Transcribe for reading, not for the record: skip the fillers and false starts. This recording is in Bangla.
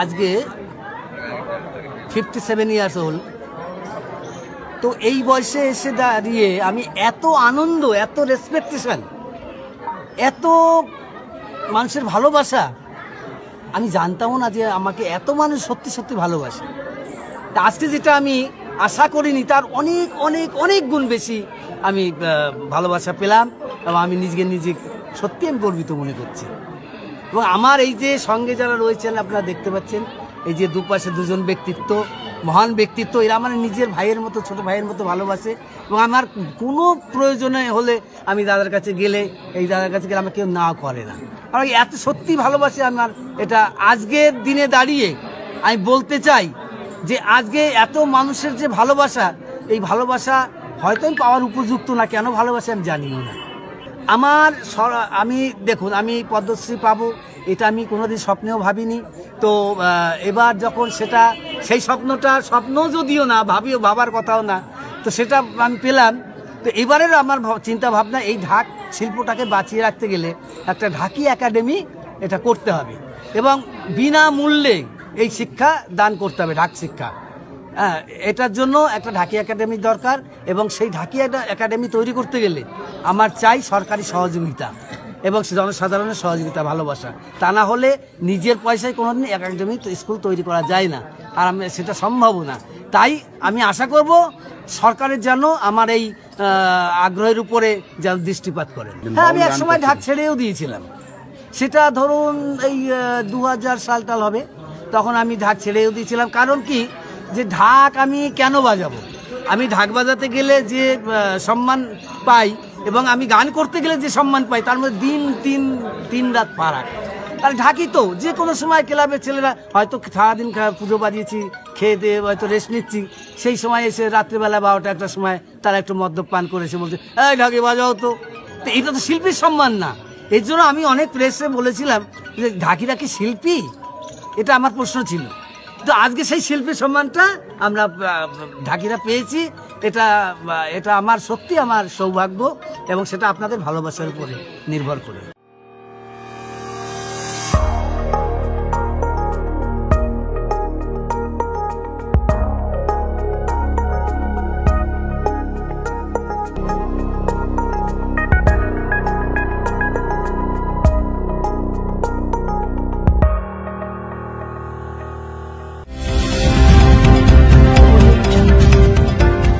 আজকে 57 ইয়ার্স ওল্ড। তো এই বয়সে এসে দাঁড়িয়ে আমি এত আনন্দ, এত রেসপেকটেশন, এত মানুষের ভালোবাসা আমি জানতামও না যে আমাকে এত মানুষ সত্যি সত্যি ভালোবাসে। তা আজকে যেটা আমি আশা করিনি তার অনেক অনেক অনেক গুণ বেশি আমি ভালোবাসা পেলাম এবং আমি নিজে সত্যি আমি গর্বিত মনে করছি। এবং আমার এই যে সঙ্গে যারা রয়েছেন আপনারা দেখতে পাচ্ছেন, এই যে দুপাশে দুজন ব্যক্তিত্ব, মহান ব্যক্তিত্ব, এরা আমার নিজের ভাইয়ের মতো, ছোট ভাইয়ের মতো ভালোবাসে। এবং আমার কোনো প্রয়োজনে হলে আমি দাদার কাছে গেলে, এই দাদার কাছে গেলে আমার কেউ না করে না, কারণ এত সত্যি ভালোবাসে আমার। এটা আজকের দিনে দাঁড়িয়ে আমি বলতে চাই যে আজকে এত মানুষের যে ভালোবাসা, এই ভালোবাসা হয়তো আমি পাওয়ার উপযুক্ত না, কেন ভালোবাসে আমি জানিও না। আমি দেখুন, আমি পদ্মশ্রী পাবো এটা আমি কোনোদিন স্বপ্নেও ভাবিনি। তো এবার যখন সেই স্বপ্ন যদিও না ভাবার কথাও না, তো সেটা আমি পেলাম। তো এবারের আমার চিন্তা ভাবনা, এই ঢাক শিল্পটাকে বাঁচিয়ে রাখতে গেলে একটা ঢাকি একাডেমি এটা করতে হবে এবং বিনামূল্যে এই শিক্ষা দান করতে হবে, ঢাক শিক্ষা। হ্যাঁ, এটার জন্য একটা ঢাকি একাডেমি দরকার এবং সেই ঢাকি একাডেমি তৈরি করতে গেলে আমার চাই সরকারি সহযোগিতা এবং জনসাধারণের সহযোগিতা, ভালোবাসা। তা না হলে নিজের পয়সায় কোনোদিন একাডেমি স্কুল তৈরি করা যায় না, আর সেটা সম্ভব না। তাই আমি আশা করব সরকারের যেন আমার এই আগ্রহের উপরে যেন দৃষ্টিপাত করেন। হ্যাঁ, আমি একসময় ঢাক ছেড়েও দিয়েছিলাম, সেটা ধরুন এই 2000 সাল হবে, তখন আমি ঢাক ছেড়েও দিয়েছিলাম। কারণ কি, যে ঢাক আমি কেন বাজাবো? আমি ঢাক বাজাতে গেলে যে সম্মান পাই এবং আমি গান করতে গেলে যে সম্মান পাই, তার মধ্যে তিন রাত ফারাক। আর ঢাকি তো যে কোনো সময় ক্লাবের ছেলেরা হয়তো সারাদিন পুজো বাজিয়েছি, খেয়ে দিয়ে হয়তো রেস্ট নিচ্ছি, সেই সময় এসে রাত্রিবেলা 12টা 1টার সময় তারা একটু মদ্যপান করে এসে বলছে, এই ঢাকি বাজাও তো। এটা তো শিল্পীর সম্মান না। এর জন্য আমি অনেক প্রেসে বলেছিলাম যে ঢাকিরা কি শিল্পী, এটা আমার প্রশ্ন ছিল। তো আজকে সেই শিল্পীর সম্মানটা আমরা ঢাকিরা পেয়েছি, এটা আমার সত্যি আমার সৌভাগ্য এবং সেটা আপনাদের ভালোবাসার উপরে নির্ভর করে।